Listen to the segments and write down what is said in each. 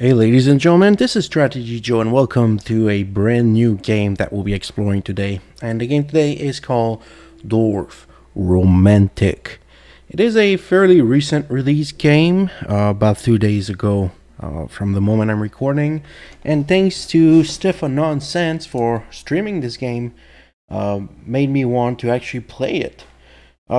Hey ladies and gentlemen, this is Strategy Joe and welcome to a brand new game that we'll be exploring today. And the game today is called DorfRomantik. It is a fairly recent release game, about 2 days ago from the moment I'm recording. And thanks to Stefan Nonsense for streaming this game, made me want to actually play it.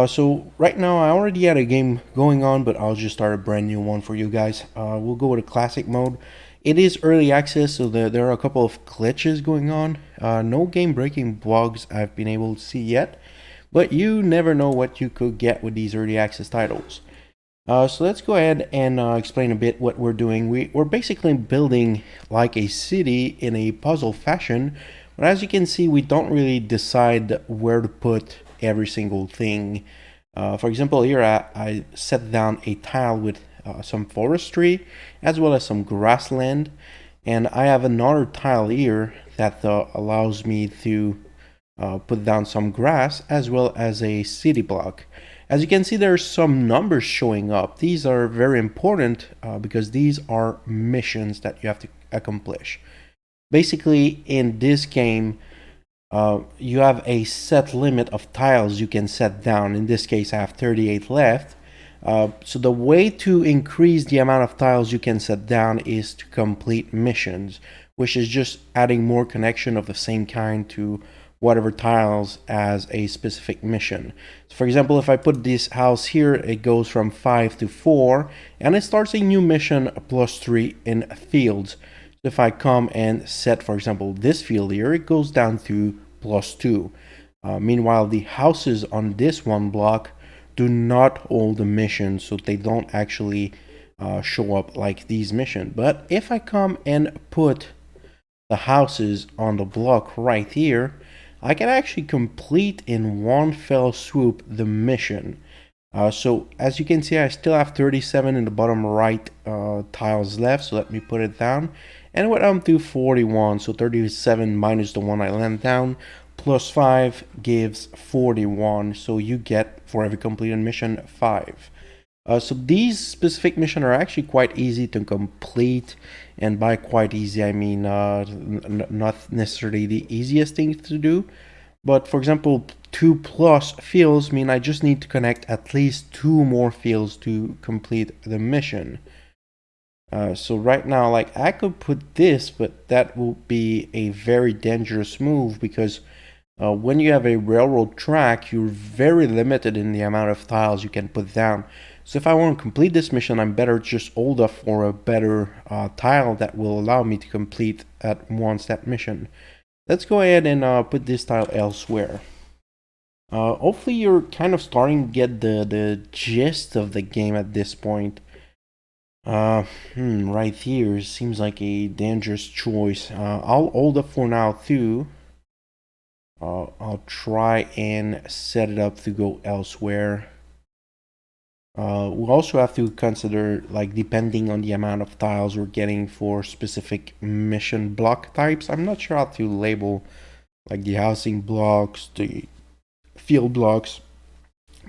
So right now I already had a game going on, but I'll just start a brand new one for you guys. We'll go with a classic mode. It is early access, so there are a couple of glitches going on. No game-breaking bugs I've been able to see yet, but you never know what you could get with these early access titles. So let's go ahead and explain a bit what we're doing. We're basically building like a city in a puzzle fashion, but as you can see, we don't really decide where to put every single thing. For example, here I set down a tile with some forestry as well as some grassland, and I have another tile here that allows me to put down some grass as well as a city block. As you can see, there's some numbers showing up. These are very important because these are missions that you have to accomplish. Basically, in this game, you have a set limit of tiles you can set down. In this case, I have 38 left. So the way to increase the amount of tiles you can set down is to complete missions, which is just adding more connection of the same kind to whatever tiles as a specific mission. So for example, if I put this house here, it goes from 5 to 4, and it starts a new mission +3 in fields. If I come and set, for example, this field here, it goes down to +2. Meanwhile, the houses on this one block do not hold a mission, so they don't actually show up like these missions. But if I come and put the houses on the block right here, I can actually complete in one fell swoop the mission. So as you can see, I still have 37 in the bottom right tiles left, so let me put it down. And it went up to 41, so 37 minus the one I land down, plus 5 gives 41, so you get, for every completed mission, 5. So these specific missions are actually quite easy to complete, and by quite easy I mean not necessarily the easiest thing to do. But for example, 2+ fields mean I just need to connect at least 2 more fields to complete the mission. So right now, like, I could put this, but that will be a very dangerous move because when you have a railroad track, you're very limited in the amount of tiles you can put down. So if I want to complete this mission, I'm better just hold up for a better tile that will allow me to complete at once that mission. Let's go ahead and put this tile elsewhere. Hopefully you're kind of starting to get the gist of the game at this point. Right here seems like a dangerous choice. I'll hold up for now too. I'll try and set it up to go elsewhere. We'll also have to consider, like, depending on the amount of tiles we're getting for specific mission block types. I'm not sure how to label, like, the housing blocks, the field blocks,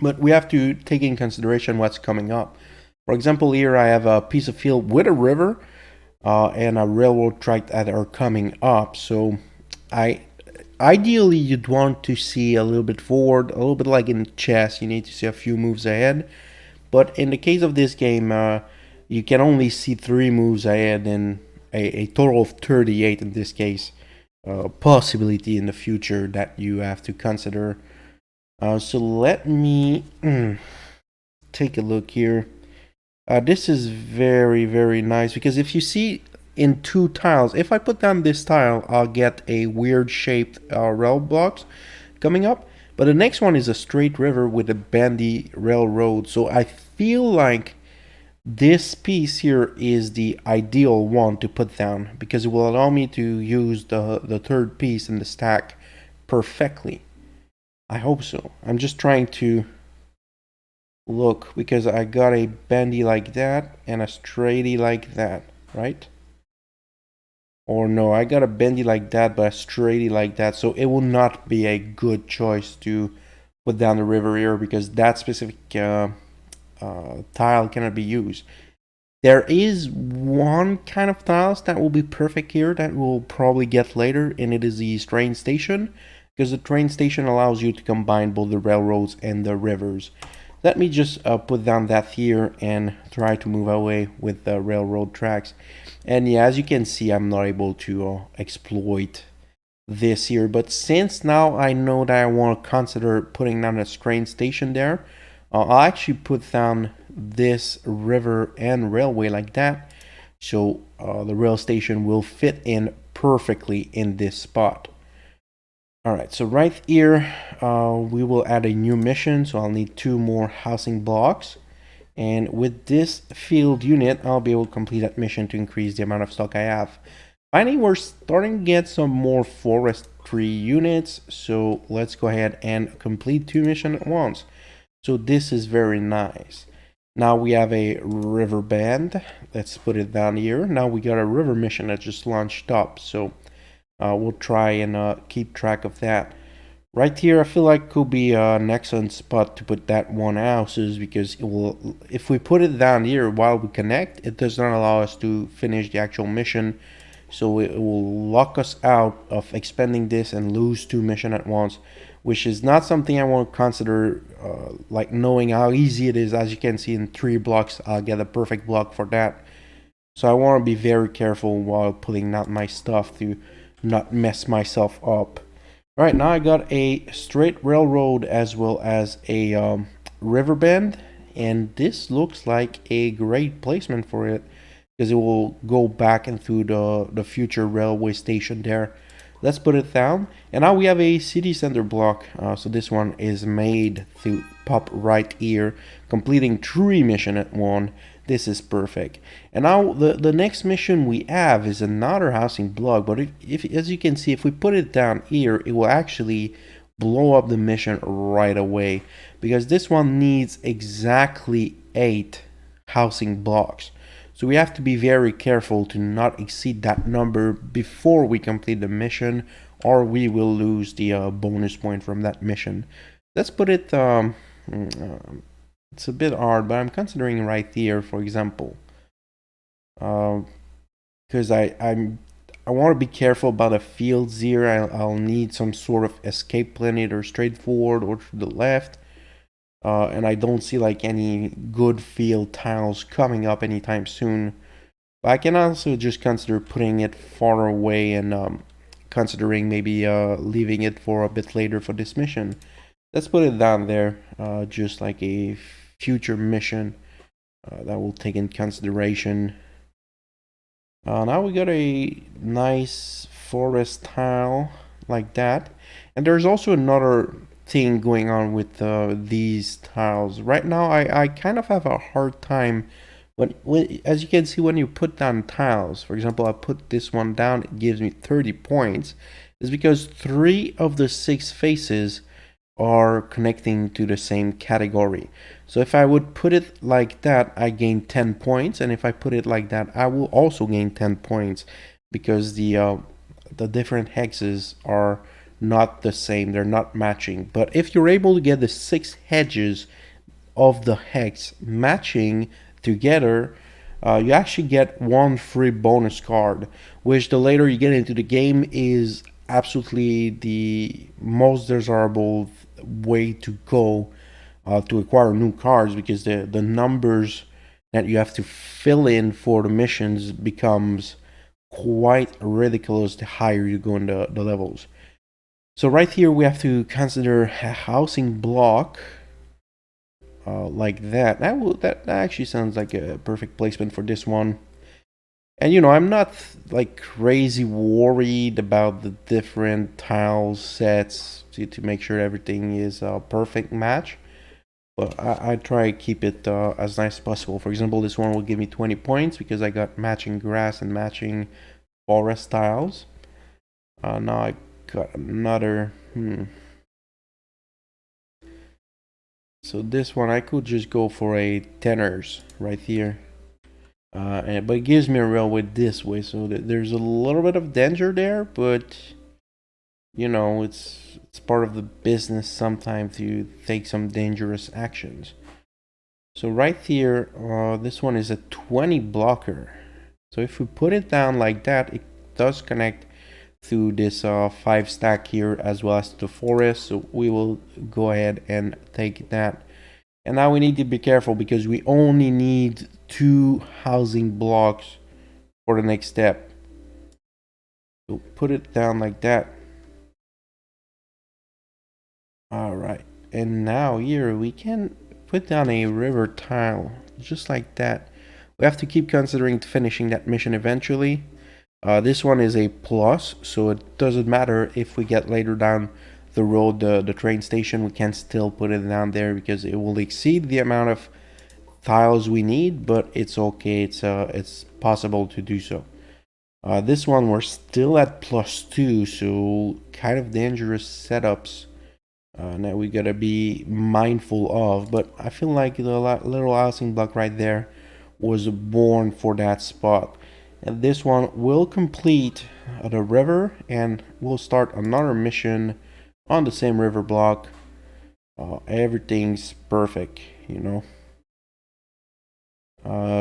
but we have to take in consideration what's coming up. For example, here I have a piece of field with a river and a railroad track that are coming up. So ideally you'd want to see a little bit forward, a little bit like in chess, you need to see a few moves ahead. But in the case of this game, you can only see 3 moves ahead and a total of 38 in this case. Possibility in the future that you have to consider. So let me take a look here. This is very, very nice because if you see in 2 tiles, if I put down this tile, I'll get a weird shaped rail blocks coming up. But the next one is a straight river with a bendy railroad. So I feel like this piece here is the ideal one to put down because it will allow me to use the third piece in the stack perfectly. I hope so. I'm just trying to look because I got a bendy like that and a straighty like that, right? Or no, I got a bendy like that but a straighty like that, so it will not be a good choice to put down the river here because that specific tile cannot be used. There is one kind of tiles that will be perfect here that we'll probably get later, and it is the train station, because the train station allows you to combine both the railroads and the rivers. Let me just put down that here and try to move away with the railroad tracks. And yeah, as you can see, I'm not able to exploit this here, but since now I know that I want to consider putting down a train station there, I'll actually put down this river and railway like that, so the rail station will fit in perfectly in this spot. Alright, so right here we will add a new mission, so I'll need 2 more housing blocks, and with this field unit I'll be able to complete that mission to increase the amount of stock I have. Finally, we're starting to get some more forestry units, so let's go ahead and complete 2 missions at once. So this is very nice. Now we have a river band. Let's put it down here. Now we got a river mission that just launched up, so we'll try and keep track of that. Right here, I feel like could be an excellent spot to put that one houses, because it will, if we put it down here while we connect, it does not allow us to finish the actual mission. So it will lock us out of expanding this and lose 2 missions at once, which is not something I want to consider, like knowing how easy it is. As you can see, in 3 blocks, I'll get a perfect block for that. So I want to be very careful while pulling out my stuff to not mess myself up. All right, now I got a straight railroad as well as a river bend, and this looks like a great placement for it, because it will go back into the future railway station there. Let's put it down, and now we have a city center block. So this one is made to pop right here, completing 3 missions at one. This is perfect. And now the next mission we have is another housing block, but if as you can see, if we put it down here, it will actually blow up the mission right away, because this one needs exactly 8 housing blocks. So we have to be very careful to not exceed that number before we complete the mission, or we will lose the bonus point from that mission. Let's put it, it's a bit hard, but I'm considering right here, for example, because I want to be careful about the fields here. I'll need some sort of escape plan, either straight forward or to the left. And I don't see like any good field tiles coming up anytime soon. But I can also just consider putting it far away and considering maybe leaving it for a bit later for this mission. Let's put it down there, just like a future mission that will take in consideration. Now we got a nice forest tile like that, and there's also another thing going on with these tiles. Right now I kind of have a hard time when as you can see, when you put down tiles, for example, I put this one down, it gives me 30 points. Is because 3 of the 6 faces are connecting to the same category. So if I would put it like that, I gain 10 points, and if I put it like that, I will also gain 10 points, because the different hexes are not the same, they're not matching. But if you're able to get the 6 hedges of the hex matching together, you actually get 1 free bonus card, which the later you get into the game is absolutely the most desirable way to go to acquire new cards, because the numbers that you have to fill in for the missions becomes quite ridiculous the higher you go in the levels. So right here we have to consider a housing block like that. That actually sounds like a perfect placement for this one. And you know, I'm not like crazy worried about the different tile sets to make sure everything is a perfect match. But I try to keep it as nice as possible. For example, this one will give me 20 points because I got matching grass and matching forest tiles. Now I got another. So this one I could just go for a tenors right here. But it gives me a railway this way, so that there's a little bit of danger there, but you know, it's part of the business sometimes to take some dangerous actions. So right here, this one is a 20 blocker. So if we put it down like that, it does connect through this 5 stack here as well as the forest. So we will go ahead and take that. And now we need to be careful because we only need 2 housing blocks for the next step. So put it down like that. Alright, and now here we can put down a river tile, just like that. We have to keep considering finishing that mission eventually. This one is a plus, so it doesn't matter if we get later down the road the train station, we can still put it down there because it will exceed the amount of tiles we need, but it's okay, it's possible to do so. This one we're still at +2, so kind of dangerous setups that we gotta be mindful of, but I feel like the little housing block right there was born for that spot. And this one will complete the river, and we'll start another mission on the same river block. Everything's perfect, you know.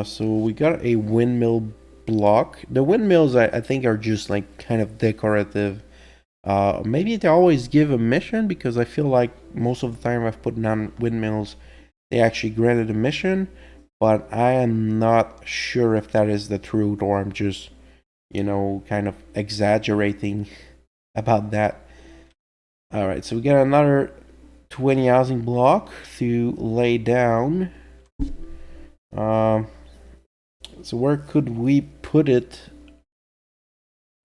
So we got a windmill block. The windmills I think are just like kind of decorative. Maybe they always give a mission, because I feel like most of the time I've put down windmills, they actually granted a mission, but I am not sure if that is the truth or I'm just, you know, kind of exaggerating about that. Alright, so we got another 20 housing block to lay down. So where could we put it?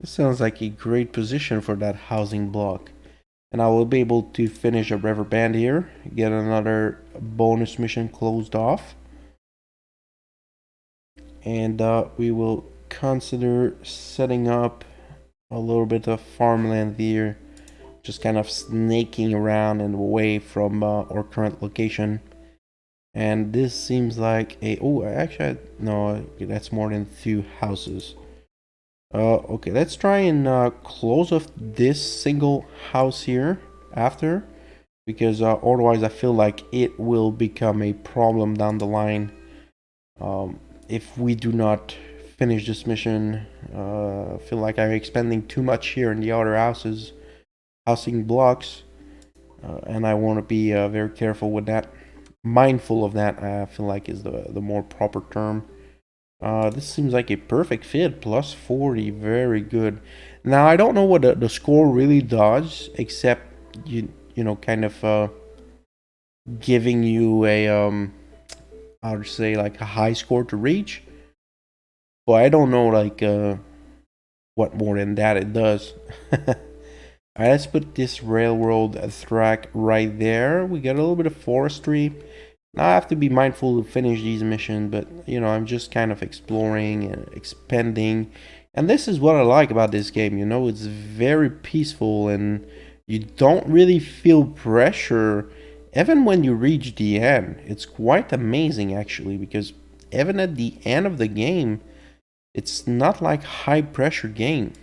This sounds like a great position for that housing block. And I will be able to finish a river band here, get another bonus mission closed off. And we will consider setting up a little bit of farmland here, just kind of snaking around and away from our current location. And this seems like a, oh, actually, no, that's more than 2 houses. Okay, let's try and close off this single house here after, because otherwise I feel like it will become a problem down the line if we do not finish this mission. I feel like I'm expending too much here in the other houses, housing blocks, and I want to be very careful with that. Mindful of that, I feel like is the more proper term. This seems like a perfect fit, +40, very good. Now I don't know what the score really does, except you know, kind of giving you a I would say like a high score to reach, but I don't know like what more than that it does. Alright, let's put this railroad track right there. We got a little bit of forestry. Now I have to be mindful to finish these missions, but you know, I'm just kind of exploring and expanding. And this is what I like about this game, you know, it's very peaceful and you don't really feel pressure even when you reach the end. It's quite amazing actually, because even at the end of the game, it's not like high pressure game.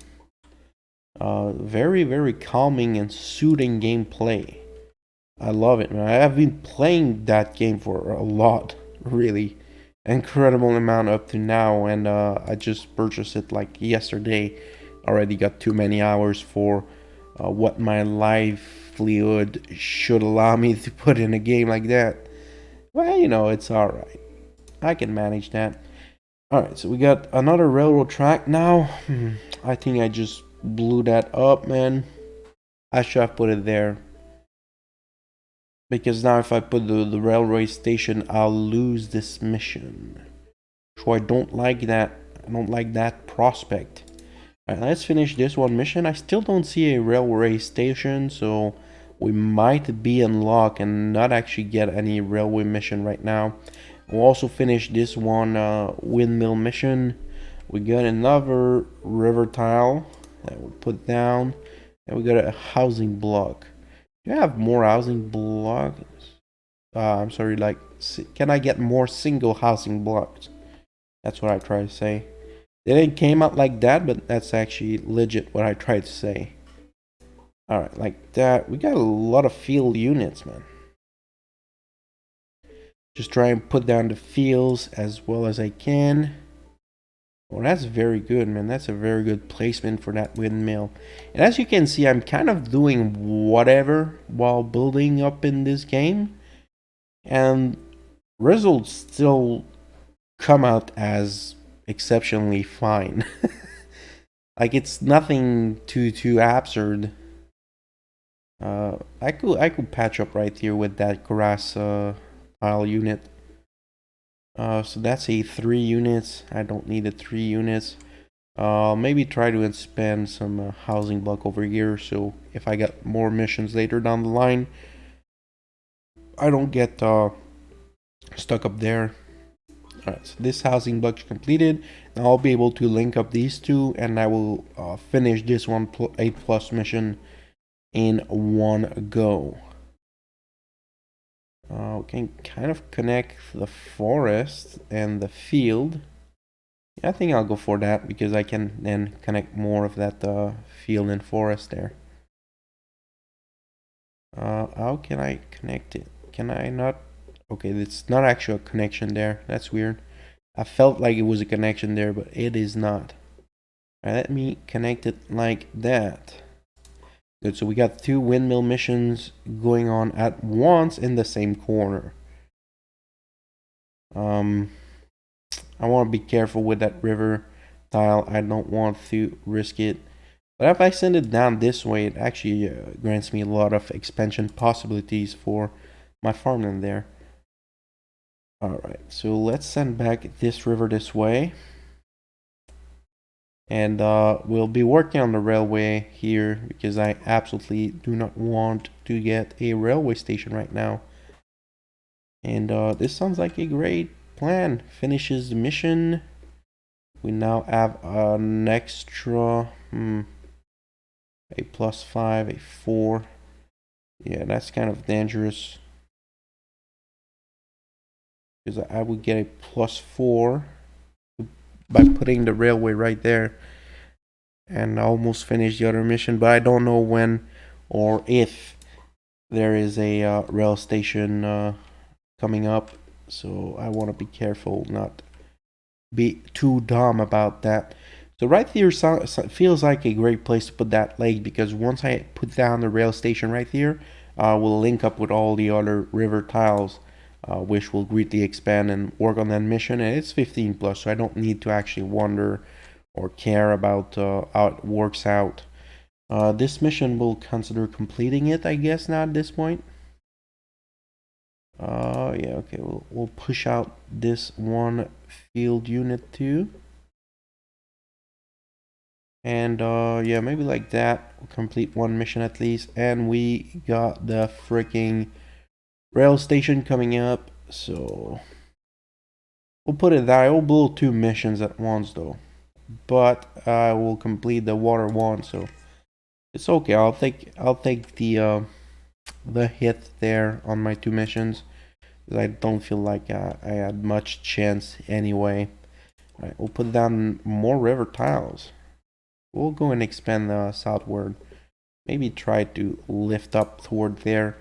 Very, very calming and soothing gameplay. I love it, man. I have been playing that game for a lot, really. Incredible amount up to now, and I just purchased it like yesterday. Already got too many hours for what my livelihood should allow me to put in a game like that. Well, you know, it's alright. I can manage that. Alright, so we got another railroad track now. I think I just blew that up, man. I should have put it there. Because now if I put the railway station, I'll lose this mission. So I don't like that. I don't like that prospect. Alright, let's finish this one mission. I still don't see a railway station, so we might be in luck and not actually get any railway mission right now. We'll also finish this one windmill mission. We got another river tile that we'll put down. And we got a housing block. Do I have more housing blocks? I'm sorry, like, can I get more single housing blocks? That's what I try to say. It didn't came out like that, but that's actually legit what I tried to say. Alright, like that. We got a lot of field units, man. Just try and put down the fields as well as I can. Well, that's very good, man. That's a very good placement for that windmill. And as you can see, I'm kind of doing whatever while building up in this game. And results still come out as exceptionally fine. Like, it's nothing too absurd. I could patch up right here with that grass tile unit. So that's a 3 units. I don't need a 3 units. Maybe try to expand some housing block over here, so if I get more missions later down the line, I don't get stuck up there. Alright, so this housing block is completed. Now I'll be able to link up these two, and I will finish this 8+ mission in one go. We can kind of connect the forest and the field. Yeah, I think I'll go for that because I can then connect more of that field and forest there. How can I connect it? Can I not? Okay, it's not actually a connection there. That's weird. I felt like it was a connection there, but it is not. Alright, let me connect it like that. Good, so we got 2 windmill missions going on at once in the same corner. I want to be careful with that river tile. I don't want to risk it. But if I send it down this way, it actually grants me a lot of expansion possibilities for my farmland there. Alright, so let's send back this river this way. And we'll be working on the railway here because I absolutely do not want to get a railway station right now. And this sounds like a great plan. Finishes the mission. We now have an extra a +5, a 4. Yeah, that's kind of dangerous. Because I would get a +4 by putting the railway right there. And almost finish the other mission. But I don't know when or if there is a rail station coming up. So I want to be careful, not be too dumb about that. So right here feels like a great place to put that lake, because once I put down the rail station right here, we'll link up with all the other river tiles, which will greatly expand and work on that mission. And it's 15+, so I don't need to actually wonder or care about how it works out. This mission will consider completing it, I guess, now at this point. Yeah, okay, we'll push out this one field unit too. And yeah, maybe like that. We'll complete one mission at least. And we got the freaking rail station coming up. So we'll put it there. I will build 2 missions at once though. But I will complete the water one, so it's okay. I'll take the hit there on my 2 missions. I don't feel like I had much chance anyway. Alright, we'll put down more river tiles. We'll go and expand southward. Maybe try to lift up toward there.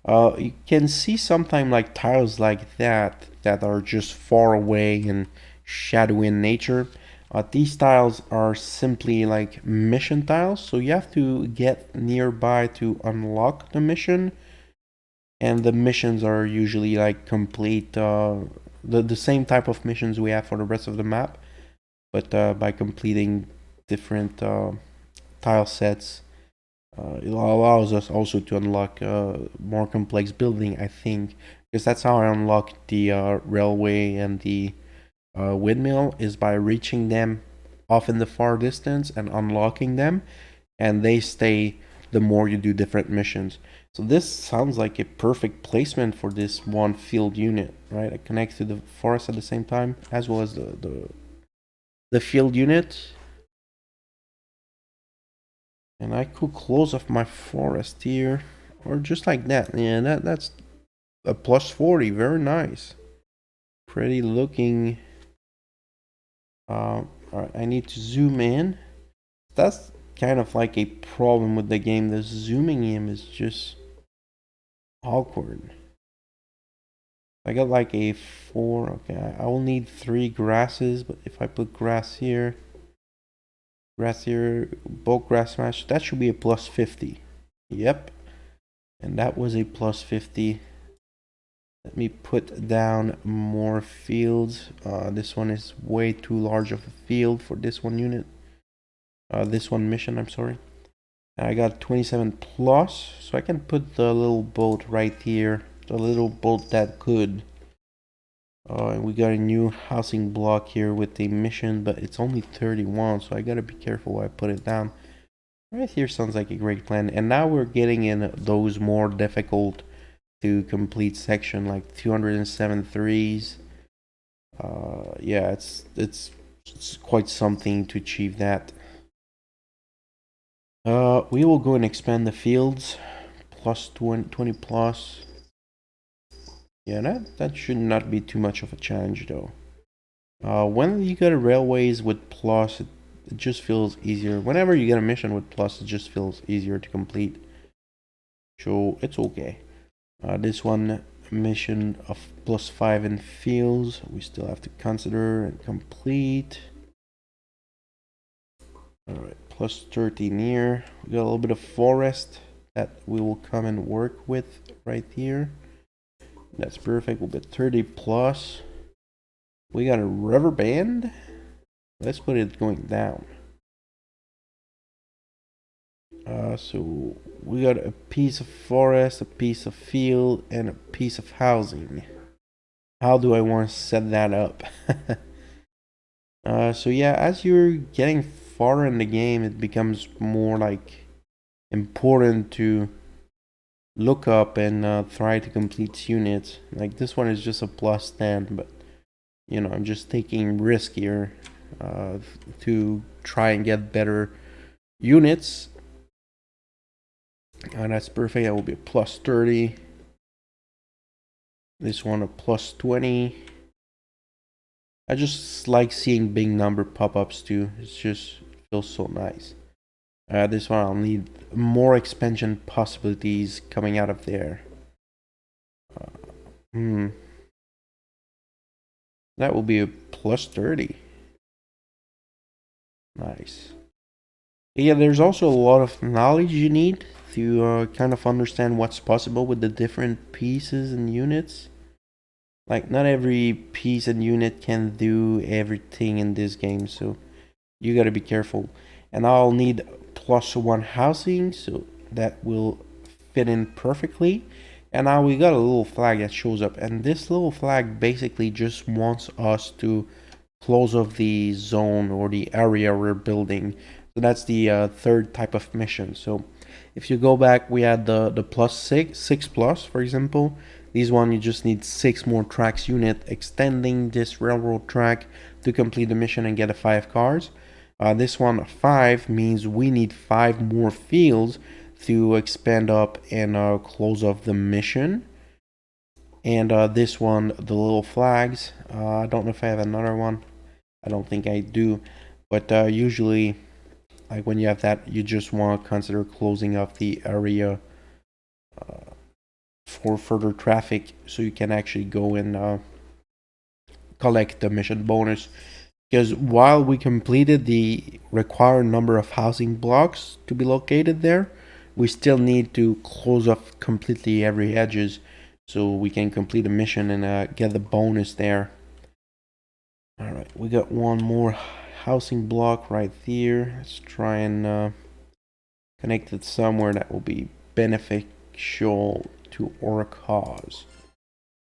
You can see sometimes like tiles like that are just far away and shadowy in nature. These tiles are simply like mission tiles, so you have to get nearby to unlock the mission. And the missions are usually like complete the same type of missions we have for the rest of the map, but by completing different tile sets, it allows us also to unlock more complex building, I think, because that's how I unlocked the railway and the windmill, is by reaching them off in the far distance and unlocking them, and they stay the more you do different missions. So this sounds like a perfect placement for this one field unit, right? It connects to the forest at the same time, as well as the field unit. And I could close off my forest here, or just like that. Yeah, that's a +40, very nice. Pretty looking. Alright, I need to zoom in. That's kind of like a problem with the game. The zooming in is just awkward. I got like a 4. Okay, I will need 3 grasses, but if I put grass here, bulk grass match, that should be a plus 50. Yep, and that was a plus 50. Let me put down more fields. This one is way too large of a field for this one unit. This one mission, I'm sorry. I got 27 plus, so I can put the little boat right here. The little boat that could. We got a new housing block here with the mission, but it's only 31, so I gotta be careful where I put it down. Right here sounds like a great plan. And now we're getting in those more difficult to complete section, like 207 threes. Yeah, it's quite something to achieve that. We will go and expand the fields, plus 20 plus. Yeah, that should not be too much of a challenge though. When you get a railways with plus, it just feels easier. Whenever you get a mission with plus, it just feels easier to complete. So it's okay. This one mission of plus 5 in fields, we still have to consider and complete. Alright, plus 13 here. We got a little bit of forest that we will come and work with right here. That's perfect. We'll get 30 plus. We got a rubber band. Let's put it going down. So we got a piece of forest, a piece of field, and a piece of housing. How do I want to set that up? So yeah, as you're getting farther in the game, it becomes more like important to look up and try to complete units. Like this one is just a plus 10, but you know, I'm just taking risk here to try and get better units. And that's perfect. That will be a plus 30. This one a plus 20. I just like seeing big number pop-ups too. It's just feels so nice. This one I'll need more expansion possibilities coming out of there. That will be a plus 30. Nice. Yeah, there's also a lot of knowledge you need to kind of understand what's possible with the different pieces and units. Like, not every piece and unit can do everything in this game, so you gotta be careful. And I'll need plus 1 housing, so that will fit in perfectly. And now we got a little flag that shows up, and this little flag basically just wants us to close off the zone or the area we're building. So that's the third type of mission. So if you go back, we had the plus 6 plus, for example. These one you just need 6 more tracks unit extending this railroad track to complete the mission and get a 5 cars. This one 5 means we need 5 more fields to expand up and close off the mission. And this one, the little flags, I don't know if I have another one. I don't think I do, but usually like when you have that, you just want to consider closing off the area for further traffic so you can actually go and collect the mission bonus. Because while we completed the required number of housing blocks to be located there, we still need to close off completely every edges so we can complete the mission and get the bonus there. Alright, we got one more housing block right here. Let's try and connect it somewhere that will be beneficial to our cause.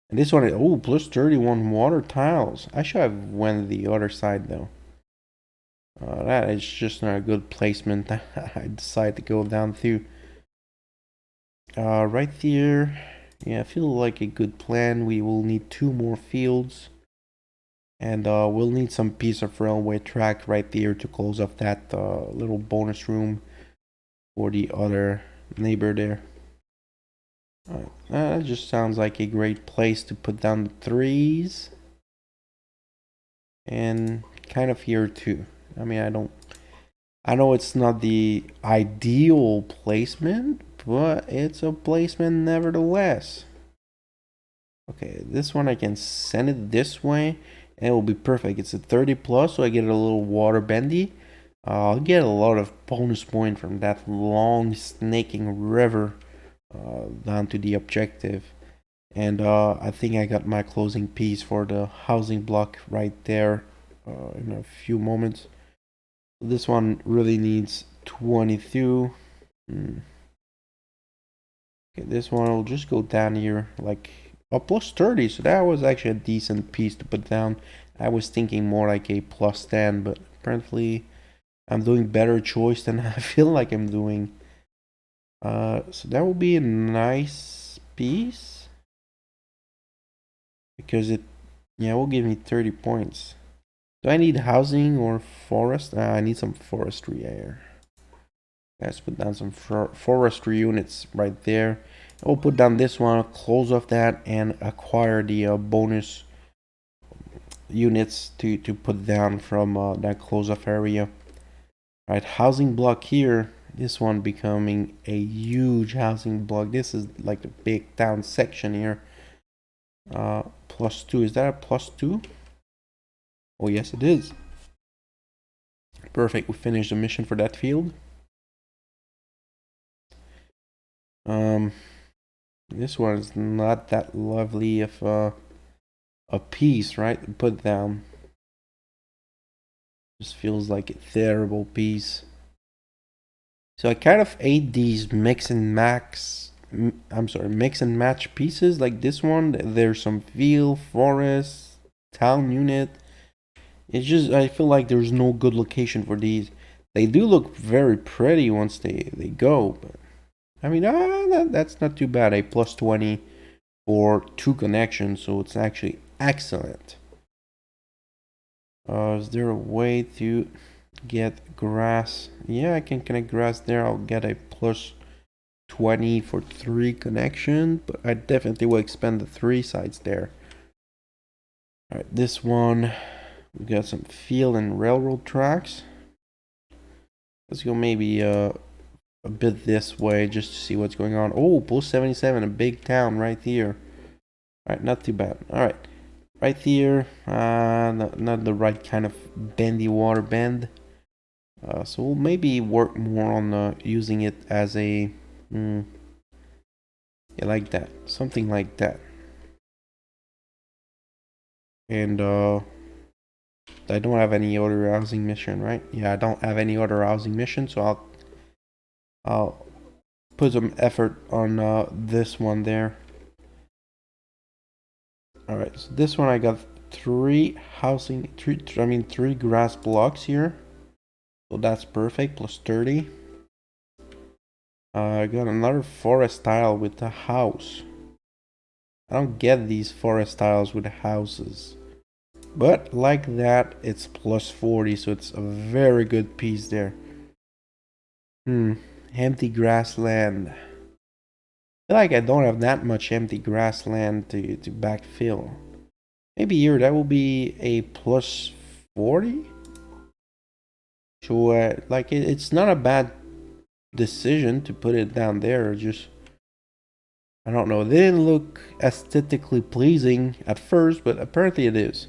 And this one, oh, plus 31 water tiles. I should have went the other side though. That is just not a good placement. I decided to go down through. Right here, yeah, I feel like a good plan. We will need 2 more fields. And we'll need some piece of railway track right there to close off that little bonus room for the other neighbor there. That just sounds like a great place to put down the 3s. And kind of here too. I mean, I know it's not the ideal placement, but it's a placement nevertheless. Okay, this one I can send it this way and it will be perfect. It's a 30 plus, so I get a little water bendy. I'll get a lot of bonus point from that long snaking river down to the objective. And I think I got my closing piece for the housing block right there in a few moments. This one really needs 22. Okay, this one will just go down here like a plus 30. So that was actually a decent piece to put down. I was thinking more like a plus 10, but apparently I'm doing better choice than I feel like I'm doing. So that will be a nice piece because it, yeah, will give me 30 points. Do I need housing or forest? I need some forestry here. Let's put down some forestry units right there. I'll put down this one, close off that, and acquire the bonus units to put down from that close off area. Alright, housing block here. This one becoming a huge housing block. This is like a big town section here. +2. Is that a +2? Oh, yes, it is. Perfect. We finished the mission for that field. This one is not that lovely of a piece, right? Put down. Just feels like a terrible piece. So I kind of hate these mix and match pieces like this one. There's some field, forest, town unit. It's just, I feel like there's no good location for these. They do look very pretty once they go, but I mean, that's not too bad. A +20 for 2 connections, so it's actually excellent. Is there a way to get grass? Yeah, I can connect grass there. I'll get a +20 for 3 connection, but I definitely will expand the 3 sides there. Alright, this one, we got some field and railroad tracks. Let's go maybe a bit this way just to see what's going on. Oh, +77, a big town right here. Alright, not too bad. Alright, right here, not the right kind of bendy water bend. So we'll maybe work more on using it as a, yeah, like that, something like that. And I don't have any other housing mission, right? Yeah, I don't have any other housing mission, so I'll put some effort on this one there. All right, so this one I got three grass blocks here, so that's perfect. +30. I got another forest tile with the house. I don't get these forest tiles with the houses, but like that, it's +40, so it's a very good piece there. Empty grassland. I feel like I don't have that much empty grassland to backfill. Maybe here that will be a +40. So like it's not a bad decision to put it down there. Just, I don't know. They didn't look aesthetically pleasing at first, but apparently it is,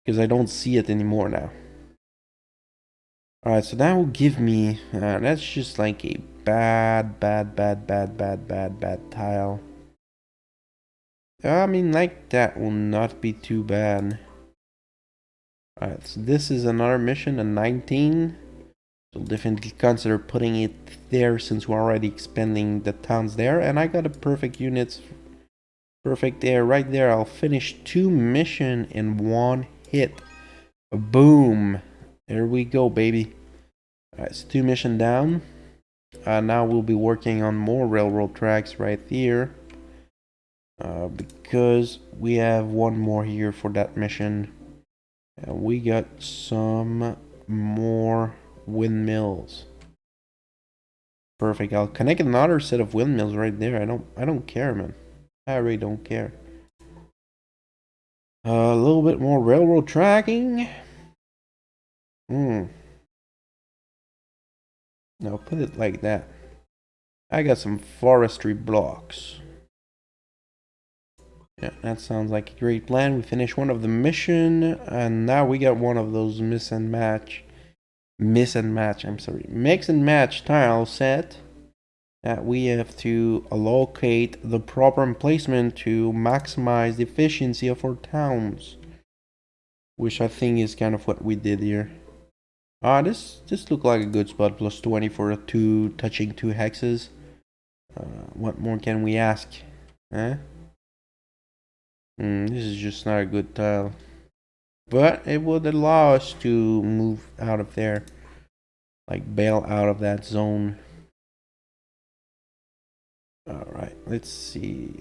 because I don't see it anymore now. Alright, so that will give me, that's just like a bad tile. I mean, like that will not be too bad. Alright, so this is another mission, a 19. So definitely consider putting it there since we're already expanding the towns there. And I got a perfect units, perfect there, right there. I'll finish 2 missions in 1 hit. Boom. There we go, baby. Alright, so 2 missions down. Now we'll be working on more railroad tracks right here. Because we have 1 more here for that mission. And we got some more windmills. Perfect. I'll connect another set of windmills right there. I don't care, man. I really don't care. A little bit more railroad tracking. No, put it like that. I got some forestry blocks. Yeah, that sounds like a great plan. We finished one of the mission, and now we got one of those mix and match, mix and match tile set that we have to allocate the proper emplacement to maximize the efficiency of our towns, which I think is kind of what we did here. This looked like a good spot. Plus 20 for a touching two hexes. What more can we ask? Huh? This is just not a good tile. But it would allow us to move out of there. Like bail out of that zone. Alright, let's see.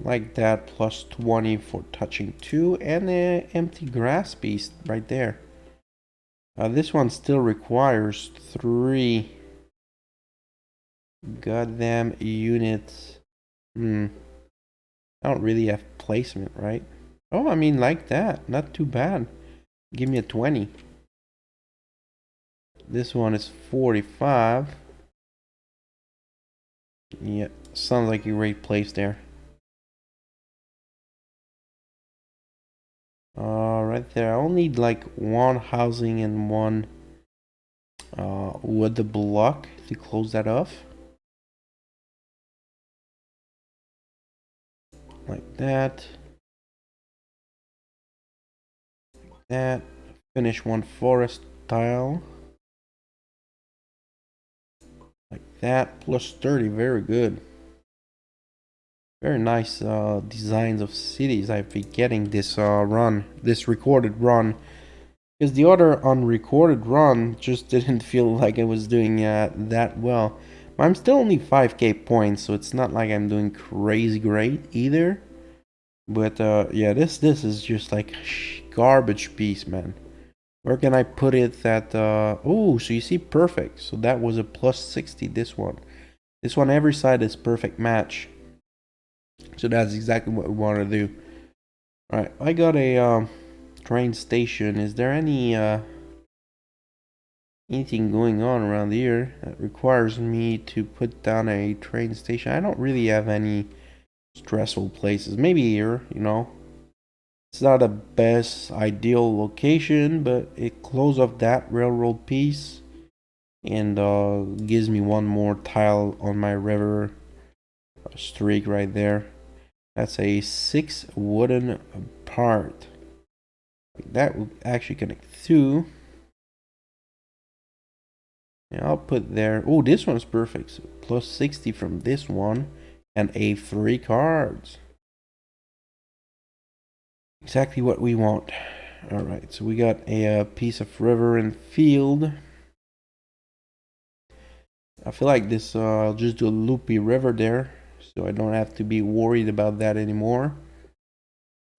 Like that, plus 20 for touching 2, and an empty grass beast right there. This one still requires 3 goddamn units. I don't really have placement, right? Oh, I mean, like that. Not too bad. Give me a 20. This one is 45. Yeah, sounds like a great place there. Right there. I'll need like one housing and one wood block to close that off. Like that. Like that. Finish one forest tile. Like that. Plus 30. Very good. Very nice designs of cities I've been getting this this recorded run. Because the other unrecorded run just didn't feel like I was doing that well. But I'm still only 5k points, so it's not like I'm doing crazy great either. But yeah, this is just like garbage piece, man. Where can I put it that oh, so you see perfect. So that was a plus 60, this one. This one, every side is perfect match. So that's exactly what we want to do. Alright, I got a train station. Is there any anything going on around here that requires me to put down a train station? I don't really have any stressful places. Maybe here, you know. It's not the best ideal location, but it closes off that railroad piece and gives me one more tile on my river streak right there. That's a 6 wooden part. That will actually connect through. And I'll put there. Oh, this one's perfect. So plus 60 from this one and a 3 cards. Exactly what we want. Alright, so we got a piece of river and field. I feel like this, I'll just do a loopy river there, so I don't have to be worried about that anymore.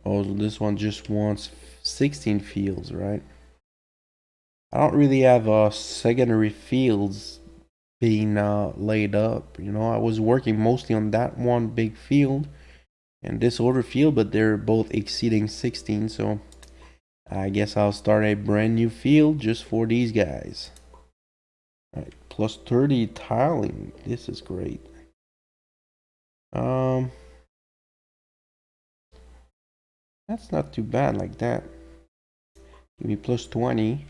Oh, so this one just wants 16 fields, right? I don't really have secondary fields being laid up, you know. I was working mostly on that one big field and this other field, but they're both exceeding 16, so I guess I'll start a brand new field just for these guys. Alright, plus 30 tiling. This is great. That's not too bad like that. Give me plus 20.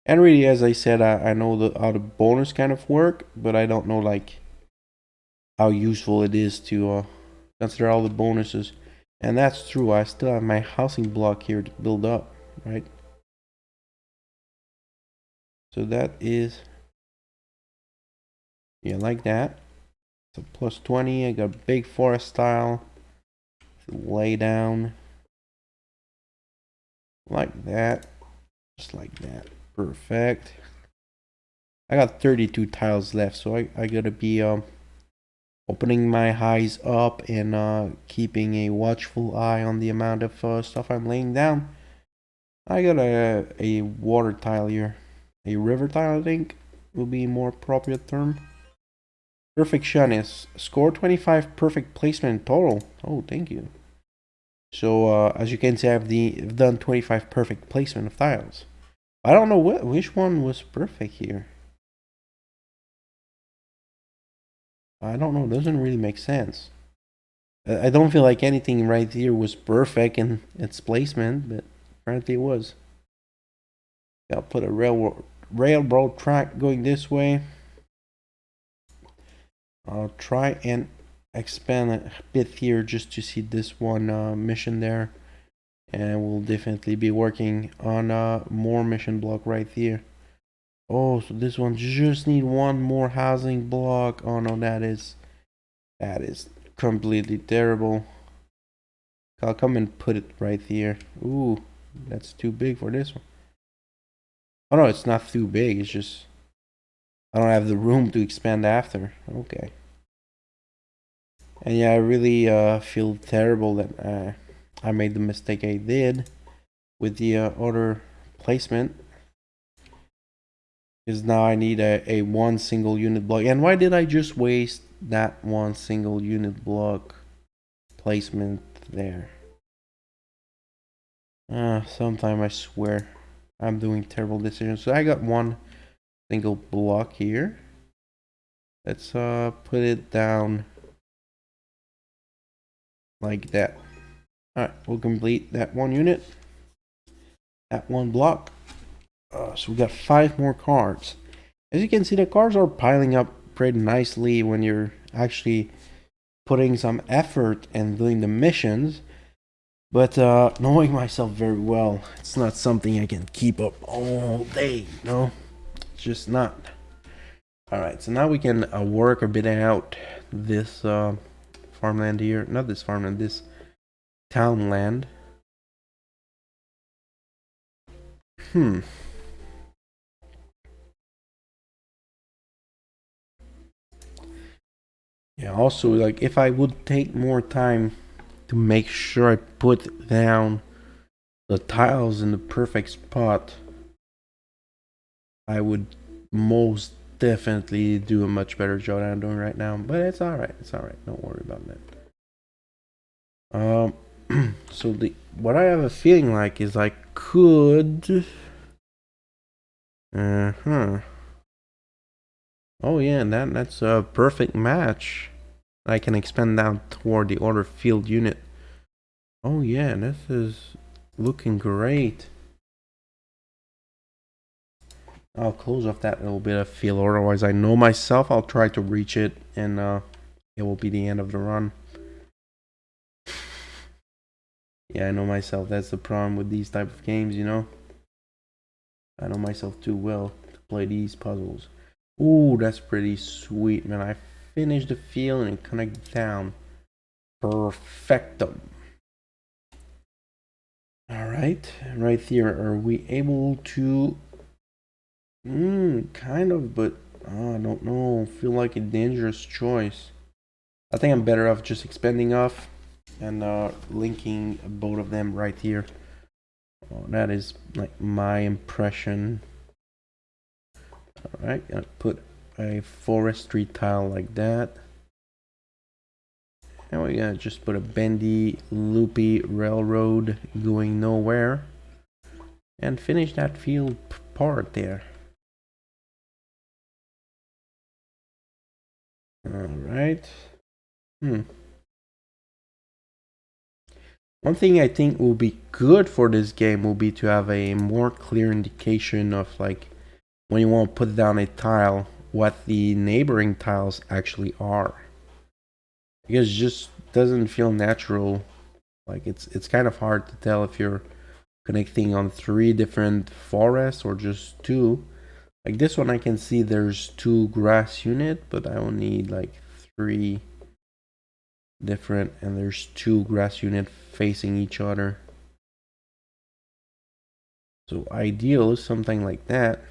And really, as I said, I know how the bonus kind of work, but I don't know like how useful it is to consider all the bonuses. And that's true. I still have my housing block here to build up, right? So that is, yeah, like that. So plus 20. I got a big forest tile to lay down like that, just like that. Perfect. I got 32 tiles left, so I gotta be opening my eyes up and keeping a watchful eye on the amount of stuff I'm laying down. I got a water tile here, a river tile, I think will be a more appropriate term. Perfection is score 25 perfect placement total. Oh, thank you. So as you can see, I've done 25 perfect placement of tiles. I don't know which one was perfect here. I don't know, it doesn't really make sense. I don't feel like anything right here was perfect in its placement, but apparently it was. I'll put a railroad track going this way. I'll try and expand a bit here just to see this one mission there. And we'll definitely be working on more mission block right here. Oh, so this one just need one more housing block. Oh no, that is completely terrible. I'll come and put it right here. Ooh, that's too big for this one. Oh no, it's not too big. It's just I don't have the room to expand after. Okay. And yeah, I really feel terrible that I made the mistake I did with the other placement. Because now I need a one single unit block. And why did I just waste that one single unit block placement there? Sometime I swear I'm doing terrible decisions. So I got one single block here. Let's put it down like that. Alright, we'll complete that one unit. That one block. So we got 5 more cards. As you can see, the cards are piling up pretty nicely when you're actually putting some effort and doing the missions. But knowing myself very well, it's not something I can keep up all day, no? It's just not. Alright, so now we can work a bit out this farmland here. Not this farmland, this townland. Yeah, also, like, if I would take more time to make sure I put down the tiles in the perfect spot, I would most definitely do a much better job than I'm doing right now. But it's alright, don't worry about that. So what I have a feeling like is I could oh yeah, that's a perfect match. I can expand down toward the other field unit. Oh yeah, this is looking great. I'll close off that little bit of field, otherwise I know myself I'll try to reach it and it will be the end of the run. Yeah, I know myself, that's the problem with these type of games, you know. I know myself too well to play these puzzles. Ooh, that's pretty sweet, man. I finished the field and connect down. Perfectum. Alright, right here, are we able to... kind of, but I don't know. Feel like a dangerous choice. I think I'm better off just expanding off and linking both of them right here. Oh, that is like my impression. Alright, gonna put a forestry tile like that. And we're gonna just put a bendy, loopy railroad going nowhere. And finish that field part there. Alright. One thing I think will be good for this game will be to have a more clear indication of, like, when you want to put down a tile, what the neighboring tiles actually are. Because it just doesn't feel natural. Like, it's kind of hard to tell if you're connecting on 3 different forests or just 2. Like this one I can see there's 2 grass unit, but I will need like 3 different, and there's 2 grass unit facing each other. So ideal is something like that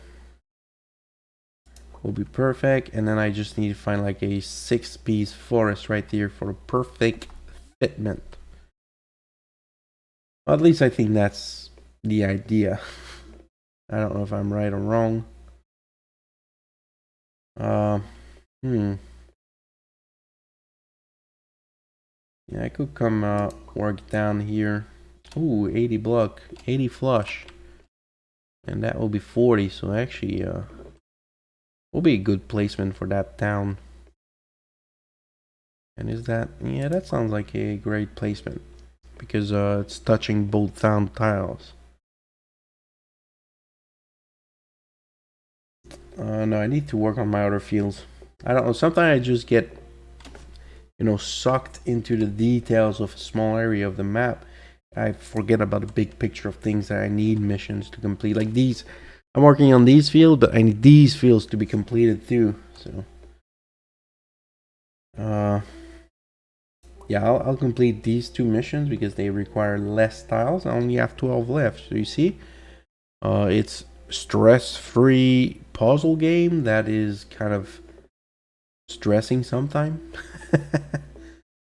will be perfect, and then I just need to find like a 6-piece forest right here for a perfect fitment. Well, at least I think that's the idea. I don't know if I'm right or wrong. Yeah, I could come work down here. Ooh, 80 block, 80 flush. And that will be 40, so actually will be a good placement for that town. And is that, yeah, that sounds like a great placement because it's touching both sound tiles. No, I need to work on my other fields. I don't know, sometimes I just get, sucked into the details of a small area of the map. I forget about the big picture of things that I need missions to complete. Like these, I'm working on these fields, but I need these fields to be completed too. So, yeah, I'll complete these two missions because they require less tiles. I only have 12 left. So you see, it's stress-free puzzle game that is kind of stressing sometimes. If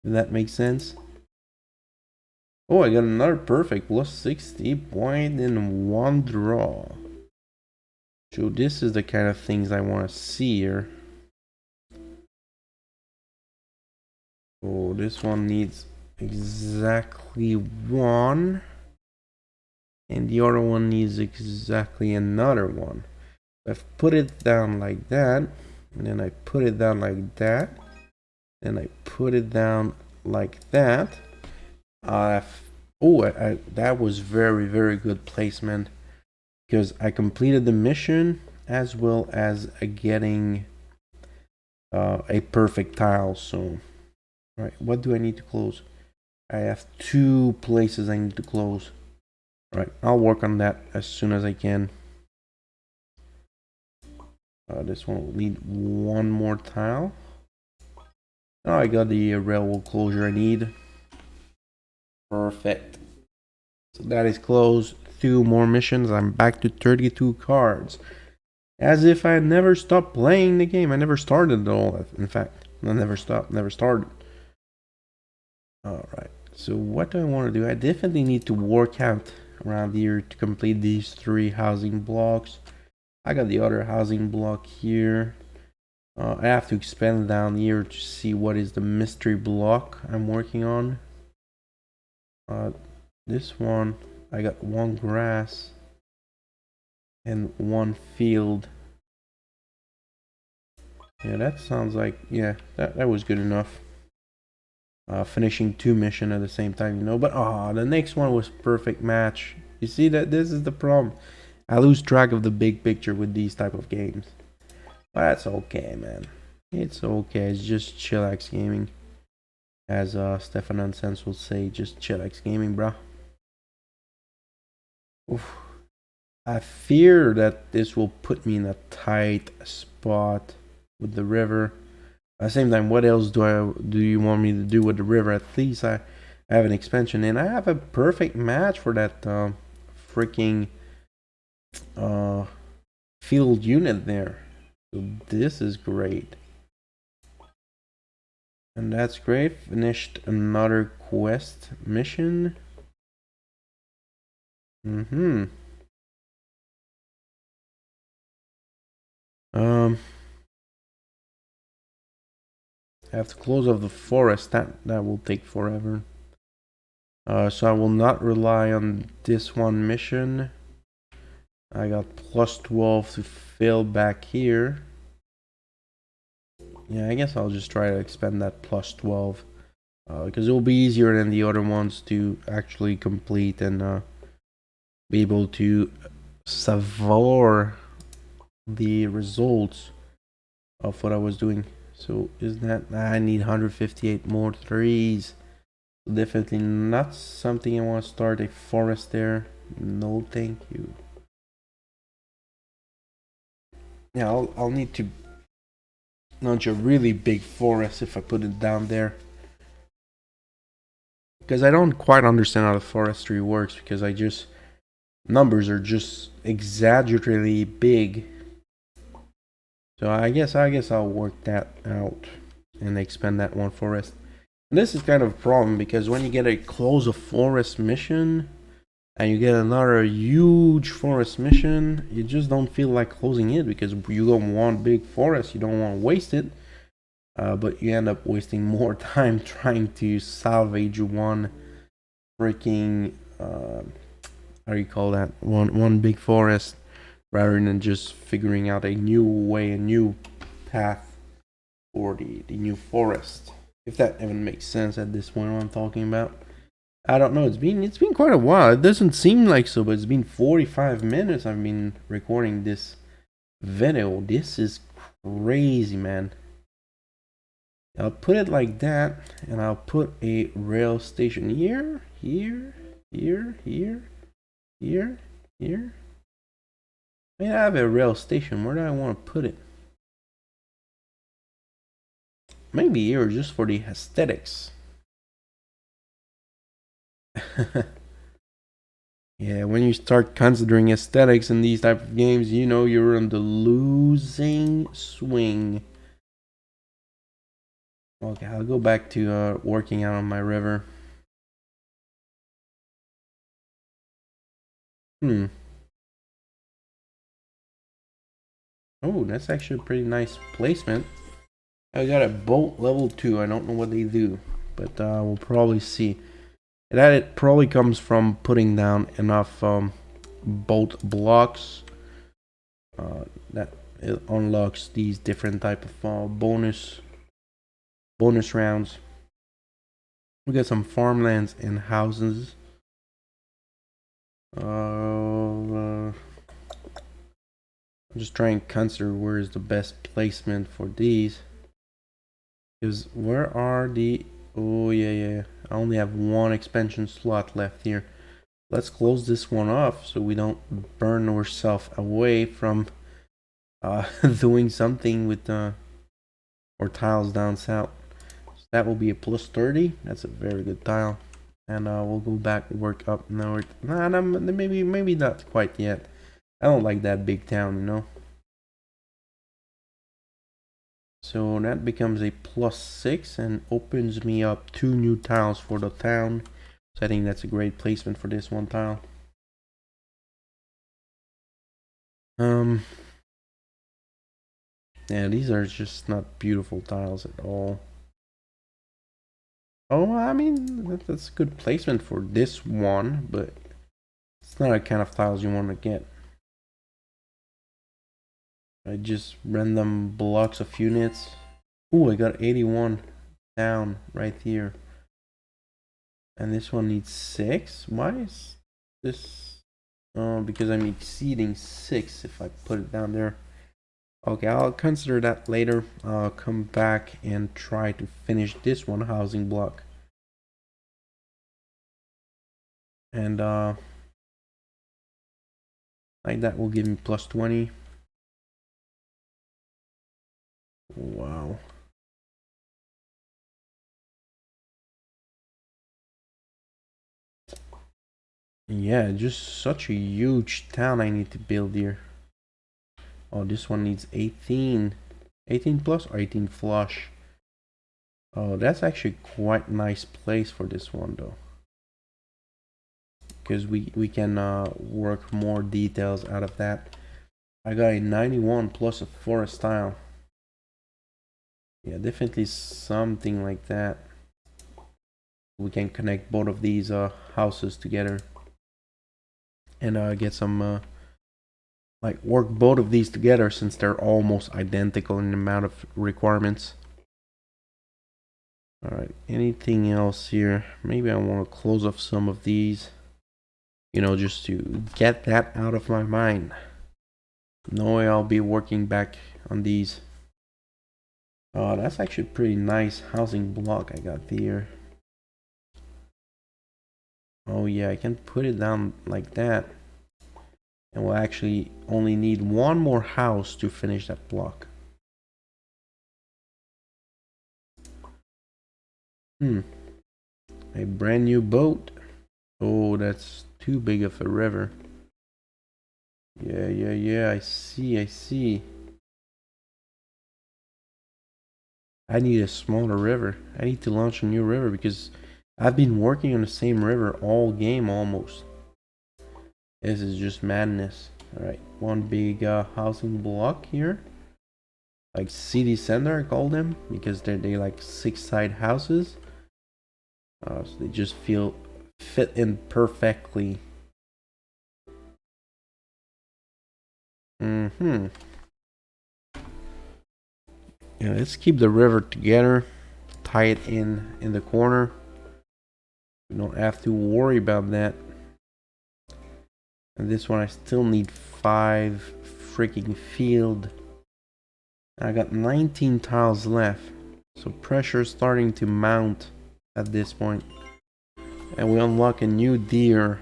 that makes sense. Oh, I got another perfect plus 60 point in one draw. So this is the kind of things I want to see here. Oh, this one needs exactly one. And the other one needs exactly another one. I've put it down like that. And then I put it down like that. Then I put it down like that. That was very, very good placement. Because I completed the mission as well as getting a perfect tile. So, right, what do I need to close? I have 2 places I need to close. Right, I'll work on that as soon as I can. This one will need one more tile. Oh, I got the railroad closure I need. Perfect. So that is closed. 2 more missions. I'm back to 32 cards. As if I never stopped playing the game. I never started at all, in fact. I never stopped, never started. Alright, so what do I want to do? I definitely need to work out around here to complete these 3 housing blocks. I got the other housing block here. I have to expand down here to see what is the mystery block I'm working on. This one, I got 1 grass and 1 field. Yeah, that sounds like, yeah, that was good enough. Finishing 2 missions at the same time, but the next one was perfect match. You see that this is the problem. I lose track of the big picture with these type of games. But that's okay, man. It's okay. It's just chillax gaming. As Stefan Nonsense will say, just chillax gaming, bro. Oof. I fear that this will put me in a tight spot with the river. At the same time, what else do you want me to do with the river? At least I have an expansion, and I have a perfect match for that freaking field unit there. So this is great. And that's great. Finished another quest mission. I have to close off the forest. That will take forever. So I will not rely on this one mission. I got plus 12 to fill back here. Yeah, I guess I'll just try to expand that plus 12. Because it will be easier than the other ones to actually complete and be able to savor the results of what I was doing. So is that I need 158 more 3s. Definitely not something I want to start a forest there. No, thank you. Yeah, I'll need to launch a really big forest if I put it down there. Because I don't quite understand how the forestry works, because numbers are just exaggeratedly big. So I guess I'll work that out and expand that one forest. And this is kind of a problem, because when you get a close a forest mission and you get another huge forest mission, you just don't feel like closing it, because you don't want big forest, you don't want to waste it, but you end up wasting more time trying to salvage one freaking how do you call that, one big forest, rather than just figuring out a new way, a new path for the new forest. If that even makes sense at this point, what I'm talking about. I don't know. It's been quite a while. It doesn't seem like so, but it's been 45 minutes. I've been recording this video. This is crazy, man. I'll put it like that, and I'll put a rail station here, here, here, here, here, here. I have a rail station. Where do I want to put it? Maybe here, just for the aesthetics. Yeah, when you start considering aesthetics in these type of games, you know you're on the losing swing. Okay, I'll go back to working out on my river. Oh, that's actually a pretty nice placement. I got a boat level 2. I don't know what they do, but we'll probably see. That it probably comes from putting down enough bolt blocks. That it unlocks these different type of bonus rounds. We got some farmlands and houses. I'm just trying to consider where is the best placement for these. Because where are the... Oh, yeah. I only have one expansion slot left here. Let's close this one off so we don't burn ourselves away from doing something with our tiles down south. So that will be a plus 30. That's a very good tile. And we'll go back and work up north. Nah, maybe not quite yet. I don't like that big town, you know. So that becomes a plus 6 and opens me up 2 new tiles for the town. So I think that's a great placement for this one tile. Yeah, these are just not beautiful tiles at all. Oh, I mean, that's a good placement for this one, but it's not a kind of tiles you want to get. I just random blocks of units. Ooh, I got 81 down right here. And this one needs 6. Why is this? Oh, because I'm exceeding 6 if I put it down there. Okay, I'll consider that later. I'll come back and try to finish this one housing block. And like that will give me plus 20. Wow. Yeah, just such a huge town I need to build here. Oh, this one needs 18. 18 plus or 18 flush? Oh, that's actually quite nice place for this one though. Because we can work more details out of that. I got a 91 plus a forest tile. Yeah, definitely something like that. We can connect both of these houses together. And get some like work both of these together since they're almost identical in the amount of requirements. Alright, anything else here? Maybe I want to close off some of these, you know, just to get that out of my mind. No way I'll be working back on these. Oh, that's actually a pretty nice housing block I got here. Oh yeah, I can put it down like that. And we'll actually only need one more house to finish that block. A brand new boat. Oh, that's too big of a river. Yeah, I see. I need a smaller river. I need to launch a new river because I've been working on the same river all game almost. This is just madness. Alright, one big housing block here. Like city center, I call them, because they're like 6-side houses. So they just fit in perfectly. Yeah, let's keep the river together. tie it in the corner. We don't have to worry about that. And this one I still need 5 freaking field. I got 19 tiles left, so pressure is starting to mount at this point. And we unlock a new deer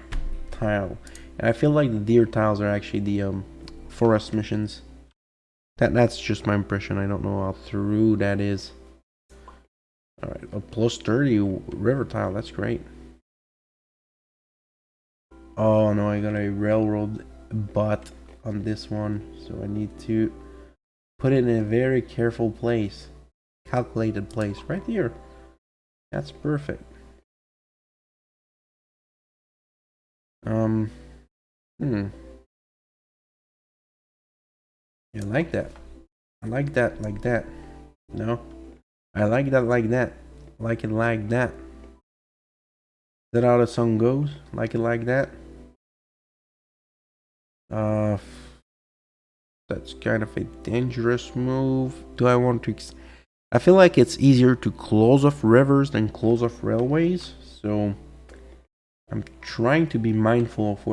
tile. And I feel like the deer tiles are actually the forest missions. That's just my impression. I don't know how true that is. Alright, a plus 30 river tile, that's great. Oh no, I got a railroad butt on this one, so I need to put it in a very careful place. Calculated place, right here. That's perfect. Yeah, I like that. I like that like that. No? I like that like that. Like it like that. Is that how the song goes? Like it like that? That's kind of a dangerous move. Do I want to... I feel like it's easier to close off rivers than close off railways. So I'm trying to be mindful of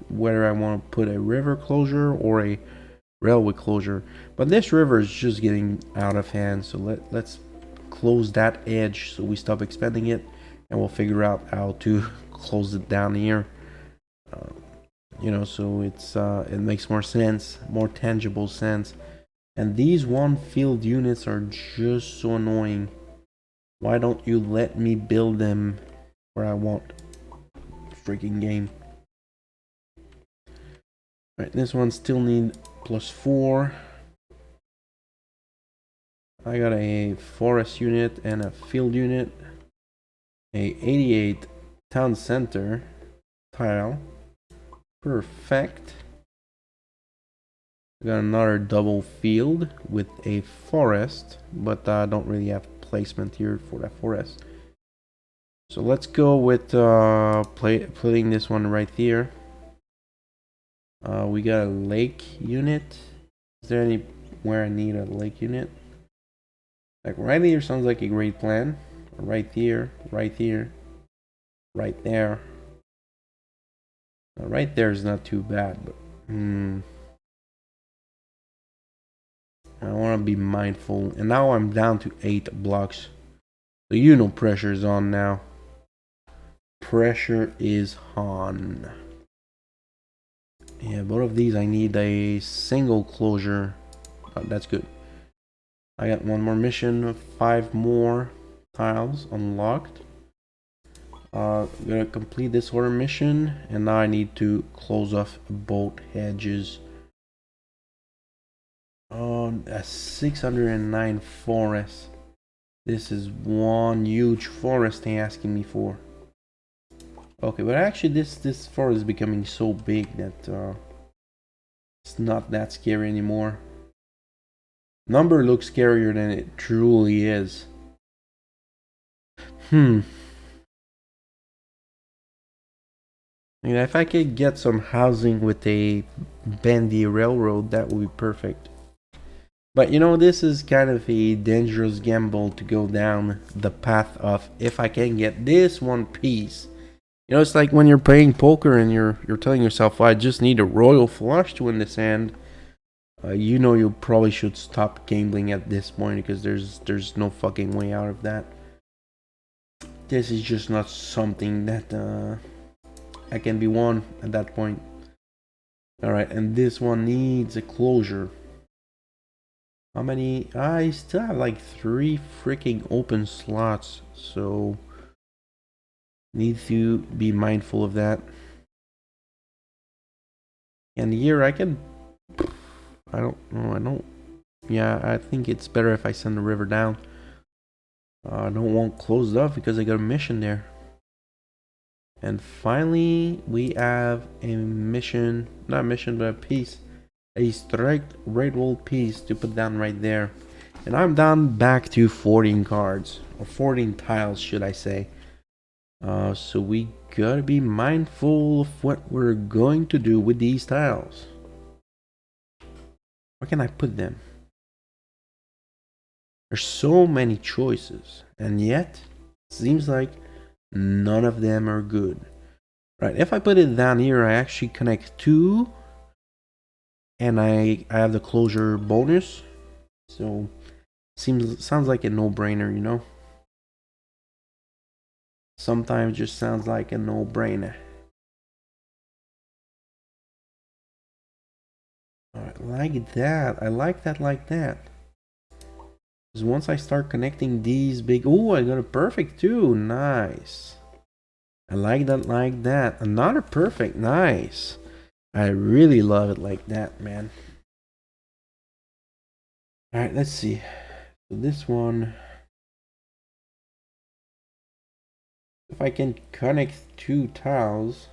whether I want to put a river closure or a railway closure. But this river is just getting out of hand, so let's close that edge so we stop expanding it, and we'll figure out how to close it down here. You know, so it makes more sense, more tangible sense. And these one field units are just so annoying. Why don't you let me build them where I want? Freaking game. Right, this one still need +4. I got a forest unit and a field unit. A 88 town center tile. Perfect. I got another double field with a forest, but I don't really have placement here for that forest. So let's go with putting this one right here. We got a lake unit. Is there anywhere I need a lake unit? Like right here sounds like a great plan. Right here, right here, right there. Right there is not too bad, but I want to be mindful. And now I'm down to 8 blocks. So you know pressure is on now. Pressure is on. Yeah, both of these I need a single closure. Oh, that's good. I got one more mission, 5 more tiles unlocked. I'm gonna complete this order mission, and now I need to close off both hedges. Oh, a 609 forest. This is one huge forest they're asking me for. Okay, but actually this forest is becoming so big that it's not that scary anymore. Number looks scarier than it truly is. If I could get some housing with a bendy railroad, that would be perfect. But you know, this is kind of a dangerous gamble to go down the path of if I can get this one piece. You know, it's like when you're playing poker and you're telling yourself, well, I just need a royal flush to win this hand. You know, you probably should stop gambling at this point because there's no fucking way out of that. This is just not something that I can be won at that point. Alright, and this one needs a closure. How many? I still have like 3 freaking open slots, so need to be mindful of that. And here I can... I don't know, yeah, I think it's better if I send the river down. I don't want closed off because I got a mission there. And finally, we have a mission, not a mission, but a piece. A straight railroad piece to put down right there. And I'm down back to 14 cards. Or 14 tiles, should I say. So we gotta be mindful of what we're going to do with these tiles. Where can I put them? There's so many choices, and yet it seems like none of them are good. Right, if I put it down here, I actually connect two, and I have the closure bonus. So sounds like a no-brainer, you know? Sometimes just sounds like a no-brainer. I like that. I like that like that. Because once I start connecting these big... Oh, I got a perfect too. Nice. I like that like that. Another perfect. Nice. I really love it like that, man. Alright, let's see. So this one... If I can connect two tiles...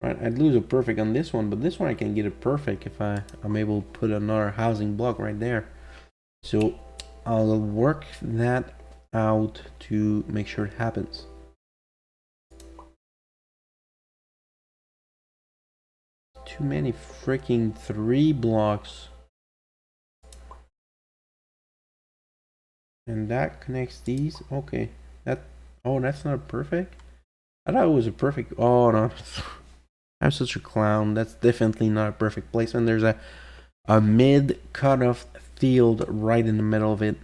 Right, I'd lose a perfect on this one, but this one I can get a perfect if I'm able to put another housing block right there. So I'll work that out to make sure it happens. Too many freaking 3 blocks. And that connects these. Okay. Oh, that's not a perfect? I thought it was a perfect. Oh no. I'm such a clown. That's definitely not a perfect placement. There's a mid cutoff field right in the middle of it.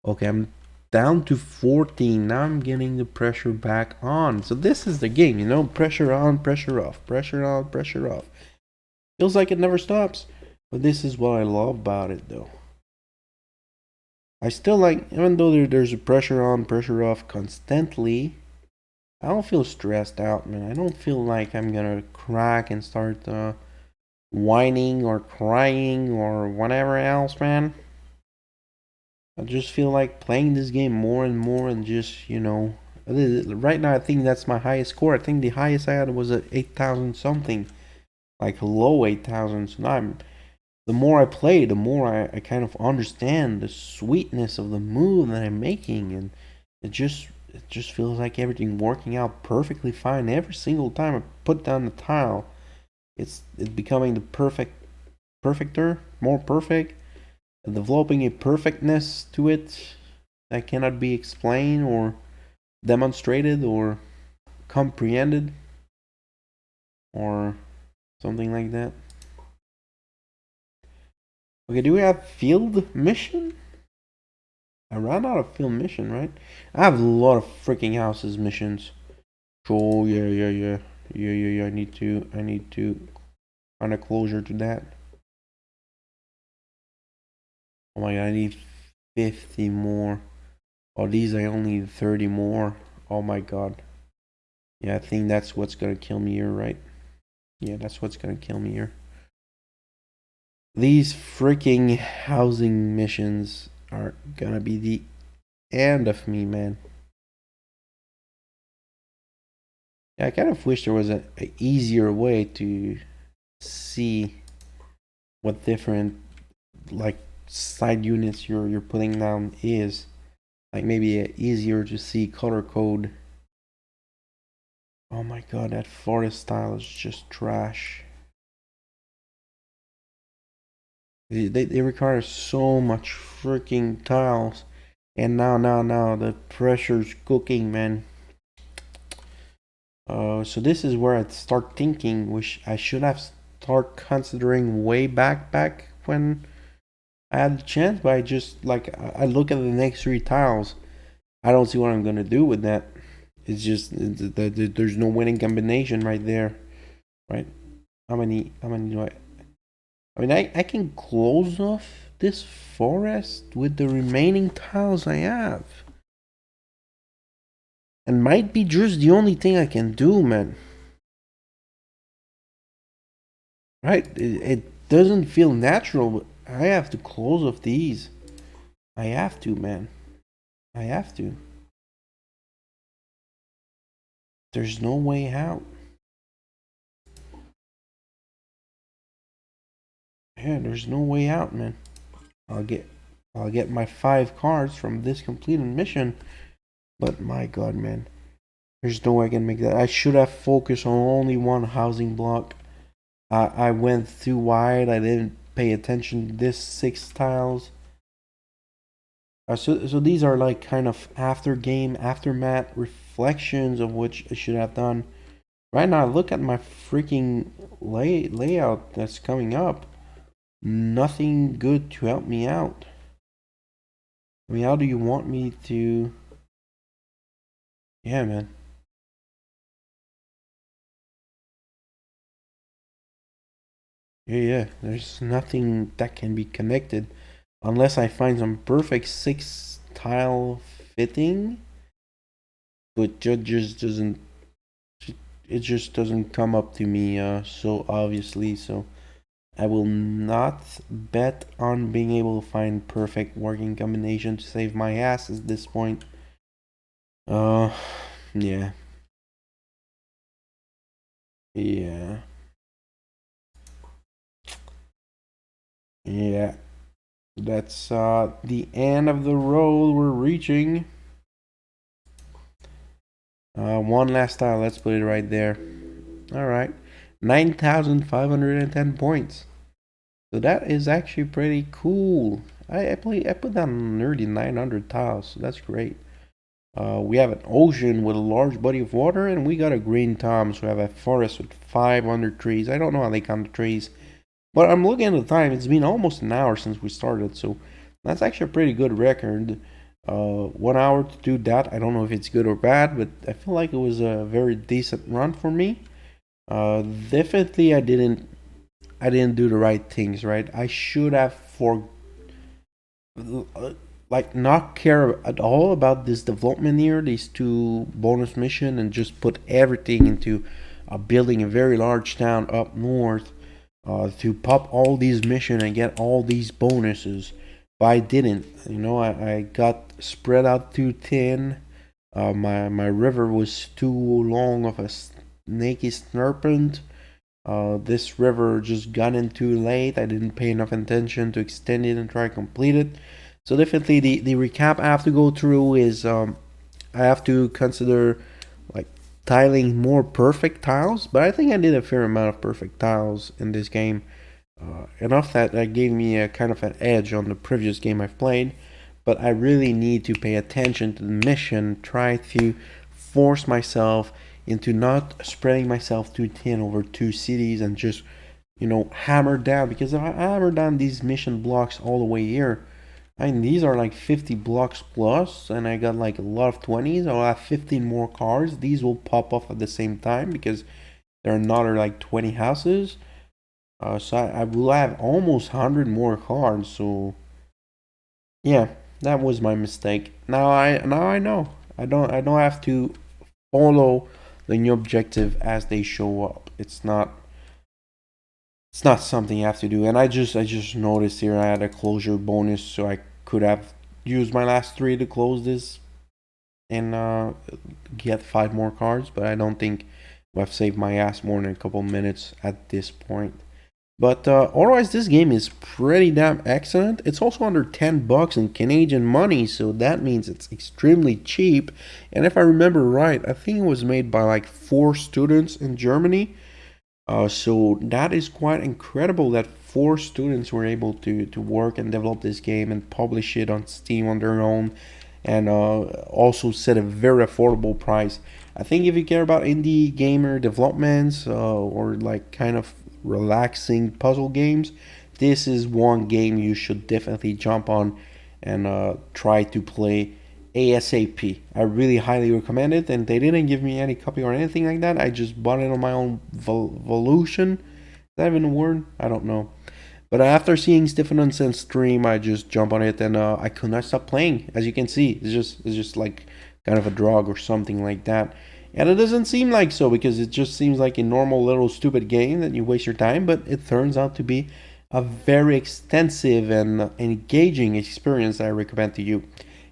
Okay, I'm down to 14. Now I'm getting the pressure back on. So this is the game, you know? Pressure on, pressure off. Pressure on, pressure off. Feels like it never stops. But this is what I love about it, though. I still like, even though there's a pressure on, pressure off constantly, I don't feel stressed out, man. I don't feel like I'm gonna crack and start whining or crying or whatever else, man. I just feel like playing this game more and more and just, you know, right now I think that's my highest score. I think the highest I had was at 8,000 something, like low 8,000. So now the more I play, the more I kind of understand the sweetness of the move that I'm making, and it just feels like everything working out perfectly fine every single time I put down the tile. It's becoming the perfecter, more perfect, developing a perfectness to it that cannot be explained or demonstrated or comprehended or something like that. Okay, do we have field mission? I ran out of field mission, right? I have a lot of freaking houses missions. Oh yeah. I need to find a closure to that. Oh my god, I need 50 more. Oh, these I only need 30 more. Oh my god. Yeah, I think that's what's gonna kill me here, right? Yeah, that's what's gonna kill me here. These freaking housing missions are gonna be the end of me, man. Yeah, I kind of wish there was a easier way to see what different like side units you're putting down is. Like maybe easier to see color code. Oh my god, that forest style is just trash. They require so much freaking tiles. And now the pressure's cooking, man. So this is where I start thinking, which I should have start considering way back when I had the chance. But I just like I look at the next 3 tiles. I don't see what I'm gonna do with that. It's just there's no winning combination right there, right? How many do I mean, I can close off this forest with the remaining tiles I have. And might be just the only thing I can do, man. Right? It doesn't feel natural, but I have to close off these. I have to, man. I have to. There's no way out. Yeah, there's no way out, man. I'll get my 5 cards from this completed mission. But my god, man. There's no way I can make that. I should have focused on only one housing block. I went too wide. I didn't pay attention to this 6 tiles. So these are like kind of after game, aftermath reflections of which I should have done. Right now, look at my freaking layout that's coming up. Nothing good to help me out. I mean, how do you want me to... Yeah, man. Yeah, there's nothing that can be connected unless I find some perfect 6 tile fitting, but it just doesn't come up to me so obviously. So I will not bet on being able to find perfect working combination to save my ass at this point. Yeah. Yeah. Yeah. That's the end of the road we're reaching. One last tile, let's put it right there. Alright. 9,510 points. So that is actually pretty cool. I put down nearly 900 tiles, so that's great. We have an ocean with a large body of water, and we got a green thumb, so we have a forest with 500 trees. I don't know how they count the trees, but I'm looking at the time. It's been almost an hour since we started, so that's actually a pretty good record. 1 hour to do that. I don't know if it's good or bad, but I feel like it was a very decent run for me. Definitely I didn't do the right things, right? I should have not care at all about this development here, these 2 bonus mission, and just put everything into building a very large town up north to pop all these missions and get all these bonuses. But I didn't, I got spread out too thin. My river was too long of a snaky serpent. This river just got in too late. I didn't pay enough attention to extend it and try to complete it. So definitely the recap I have to go through is I have to consider like tiling more perfect tiles, but I think I did a fair amount of perfect tiles in this game. Enough that gave me a kind of an edge on the previous game I've played, but I really need to pay attention to the mission, try to force myself into not spreading myself too thin over 2 cities and just, hammer down, because if I hammer down these mission blocks all the way here, I mean, these are like 50 blocks plus, and I got like a lot of 20s. I'll have 15 more cars. These will pop off at the same time because there are another like 20 houses. So I will have almost 100 more cards. So yeah, that was my mistake. Now I know. I don't have to follow the new objective as they show up. It's not something you have to do. And I just noticed here I had a closure bonus, so I could have used my last 3 to close this and get 5 more cards, but I don't think I've saved my ass more than a couple minutes at this point. But otherwise, this game is pretty damn excellent. It's also under $10 in Canadian money, so that means it's extremely cheap. And if I remember right, I think it was made by like 4 students in Germany. So that is quite incredible that 4 students were able to work and develop this game and publish it on Steam on their own, and also set a very affordable price. I think if you care about indie gamer developments or like kind of relaxing puzzle games, this is one game you should definitely jump on and try to play ASAP. I really highly recommend it, and they didn't give me any copy or anything like that. I just bought it on my own volition. Is that even a word? I don't know. But after seeing Stephen Nonsense stream, I just jump on it, and I could not stop playing. As you can see, it's just like kind of a drug or something like that. And it doesn't seem like so, because it just seems like a normal little stupid game that you waste your time, but it turns out to be a very extensive and engaging experience that I recommend to you.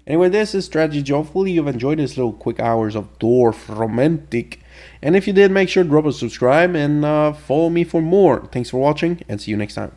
Anyway, this is Strategy. Hopefully you've enjoyed this little quick hours of DorfRomantik. And if you did, make sure to drop a subscribe and follow me for more. Thanks for watching, and see you next time.